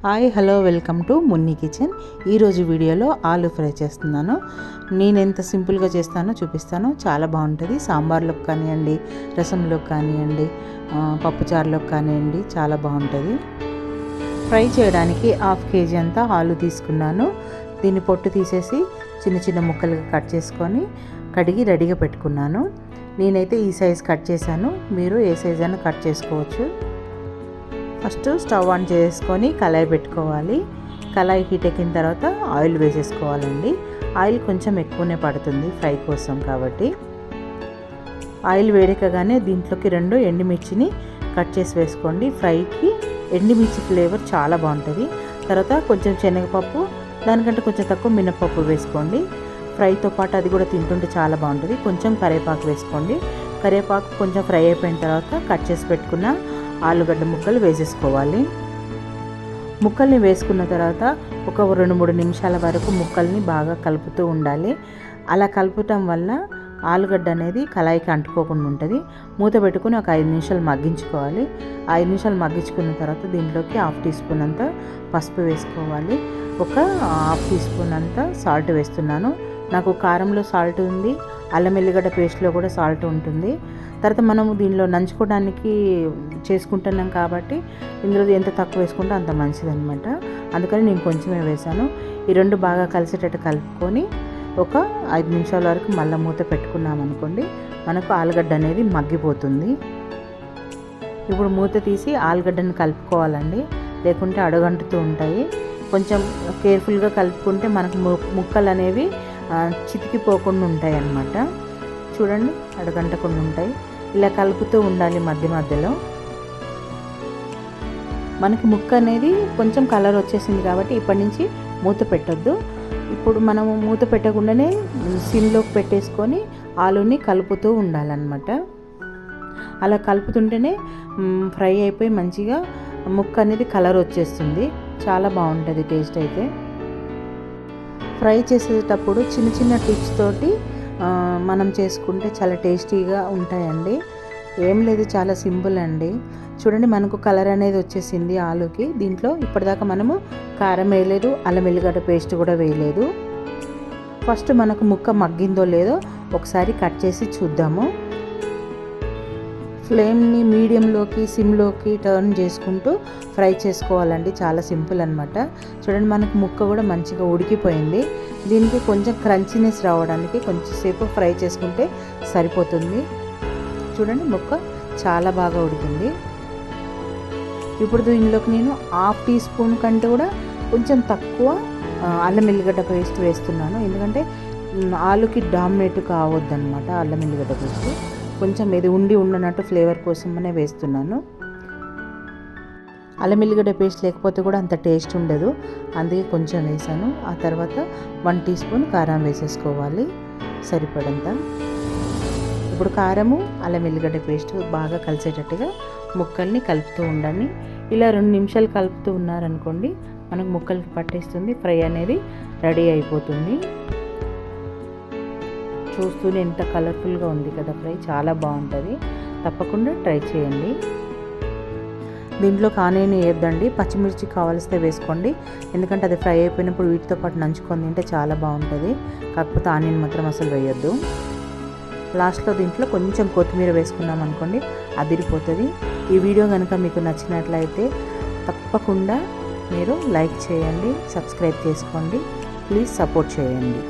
Hi hello welcome to Munni kitchen. ఈరోజు వీడియోలో ఆలు ఫ్రై చేస్తున్నాను. నేను ఎంత సింపుల్గా చేస్తానో చూపిస్తాను. చాలా బాగుంటుంది. సాంబార్లోకి కానివ్వండి, రసంలోకి కానివ్వండి, పప్పుచారులోకి కానివ్వండి, చాలా బాగుంటుంది. ఫ్రై చేయడానికి 1/2 kg అంతా ఆలు తీసుకున్నాను. దీన్ని పొట్టు తీసేసి చిన్న చిన్న ముక్కలుగా కట్ చేసుకొని కడిగి రెడీగా పెట్టుకున్నాను. నేనైతే ఈ సైజ్ కట్ చేశాను. మీరు ఏ సైజ్ అయినా కట్ చేసుకోవచ్చు. ఫస్ట్ స్టవ్ ఆన్ చేసుకొని కళాయి పెట్టుకోవాలి. కళాయి హీట్ ఎక్కిన తర్వాత ఆయిల్ వేసేసుకోవాలండి. ఆయిల్ కొంచెం ఎక్కువనే పడుతుంది ఫ్రై కోసం కాబట్టి. ఆయిల్ వేడెక్కగానే దీంట్లోకి 2 ఎండుమిర్చిని కట్ చేసి వేసుకోండి. ఫ్రైకి ఎండుమిర్చి ఫ్లేవర్ చాలా బాగుంటుంది. తర్వాత కొంచెం శనగపప్పు, దానికంటే కొంచెం తక్కువ మినపప్పు వేసుకోండి. ఫ్రైతో పాటు అది కూడా తింటుంటే చాలా బాగుంటుంది. కొంచెం కరివేపాకు వేసుకోండి. కరివేపాకు కొంచెం ఫ్రై అయిపోయిన తర్వాత కట్ చేసి పెట్టుకున్న ఆలుగడ్డ ముక్కలు వేసేసుకోవాలి. ముక్కల్ని వేసుకున్న తర్వాత ఒక 2-3 నిమిషాల వరకు ముక్కల్ని బాగా కలుపుతూ ఉండాలి. అలా కలుపుటం వల్ల ఆలుగడ్డ అనేది కళాయికి అంటుకోకుండా ఉంటుంది. మూత పెట్టుకుని ఒక 5 నిమిషాలు మగ్గించుకోవాలి. 5 నిమిషాలు మగ్గించుకున్న తర్వాత దీంట్లోకి 1/2 టీ స్పూన్ అంతా పసుపు వేసుకోవాలి. ఒక 1/2 టీ స్పూన్ అంతా సాల్ట్ వేస్తున్నాను. నాకు కారంలో సాల్ట్ ఉంది, అల్లం ఎల్లిగడ్డ పేస్ట్లో కూడా సాల్ట్ ఉంటుంది. తర్వాత మనము దీనిలో నంచుకోవడానికి చేసుకుంటున్నాం కాబట్టి ఇందులో ఎంత తక్కువ వేసుకుంటే అంత మంచిదన్నమాట. అందుకని నేను కొంచెమే వేసాను. ఈ 2 బాగా కలిసేటట్టు కలుపుకొని ఒక 5 నిమిషాల వరకు మళ్ళీ మూత పెట్టుకున్నాం అనుకోండి, మనకు ఆలుగడ్డ అనేది మగ్గిపోతుంది. ఇప్పుడు మూత తీసి ఆలుగడ్డను కలుపుకోవాలండి, లేకుంటే అడుగంటుతూ ఉంటాయి. కొంచెం కేర్ఫుల్గా కలుపుకుంటే మనకు ముక్కలు అనేవి చితికిపోకుండా ఉంటాయి అన్నమాట. చూడండి, అడుగంటకుండా ఉంటాయి. ఇలా కలుపుతూ ఉండాలి మధ్య మధ్యలో. మనకి ముక్క అనేది కొంచెం కలర్ వచ్చేసింది కాబట్టి ఇప్పటి నుంచి మూత పెట్టొద్దు. ఇప్పుడు మనము మూత పెట్టకుండానే సిమ్లోకి పెట్టేసుకొని ఆలుని కలుపుతూ ఉండాలన్నమాట. అలా కలుపుతుంటేనే ఫ్రై అయిపోయి మంచిగా ముక్క అనేది కలర్ వచ్చేస్తుంది. చాలా బాగుంటుంది టేస్ట్ అయితే. ఫ్రై చేసేటప్పుడు చిన్న చిన్న టిప్స్ తోటి మనం చేసుకుంటే చాలా టేస్టీగా ఉంటాయండి. ఏం లేదు, చాలా సింపుల్ అండి. చూడండి, మనకు కలర్ అనేది వచ్చేసింది ఆలుకి. దీంట్లో ఇప్పటిదాకా మనము కారం వేయలేదు, అల్లం ఎల్లిగడ్డ పేస్ట్ కూడా వేయలేదు. ఫస్ట్ మనకు ముక్క మగ్గిందో లేదో ఒకసారి కట్ చేసి చూద్దాము. ఫ్లేమ్ని మీడియంలోకి సిమ్లోకి టర్న్ చేసుకుంటూ ఫ్రై చేసుకోవాలండి. చాలా సింపుల్ అనమాట. చూడండి, మనకు ముక్క కూడా మంచిగా ఉడికిపోయింది. దీనికి కొంచెం క్రంచీనెస్ రావడానికి కొంచెంసేపు ఫ్రై చేసుకుంటే సరిపోతుంది. చూడండి, ముక్క చాలా బాగా ఉడికింది. ఇప్పుడు దీనిలోకి నేను 1/2 టీ స్పూన్ కంటే కూడా కొంచెం తక్కువ అల్లం ఎల్లిగడ్డ పేస్ట్ వేస్తున్నాను. ఎందుకంటే ఆలుకి డామినేట్ కావద్దనమాట అల్లం ఎల్లిగడ్డ పేస్ట్. కొంచెం ఇది ఉండనట్టు ఫ్లేవర్ కోసమనే వేస్తున్నాను. అల్లం ఎల్లిగడ్డ పేస్ట్ లేకపోతే కూడా అంత టేస్ట్ ఉండదు, అందుకే కొంచెం వేసాను. ఆ తర్వాత 1 టీ స్పూన్ కారం వేసేసుకోవాలి సరిపడంత. ఇప్పుడు కారము అల్లం ఎల్లిగడ్డ పేస్ట్ బాగా కలిసేటట్టుగా ముక్కల్ని కలుపుతూ ఉండండి. ఇలా 2 నిమిషాలు కలుపుతూ ఉన్నారనుకోండి, మనకు ముక్కలకి పట్టేస్తుంది. ఫ్రై అనేది రెడీ అయిపోతుంది. చూస్తూనే ఎంత కలర్ఫుల్గా ఉంది కదా ఫ్రై, చాలా బాగుంటుంది. తప్పకుండా ట్రై చేయండి. దీంట్లో ఆనియన్ వేయొద్దండి, పచ్చిమిర్చి కావాల్సితే వేసుకోండి. ఎందుకంటే అది ఫ్రై అయిపోయినప్పుడు వీటితో పాటు నంచుకొని తింటే చాలా బాగుంటుంది. కాకపోతే ఆనియన్ మాత్రం అసలు వేయొద్దు. లాస్ట్లో దీంట్లో కొంచెం కొత్తిమీర వేసుకున్నాం అనుకోండి, అదిరిపోతుంది. ఈ వీడియో కనుక మీకు నచ్చినట్లయితే తప్పకుండా మీరు లైక్ చేయండి, సబ్స్క్రైబ్ చేసుకోండి. ప్లీజ్ సపోర్ట్ చేయండి.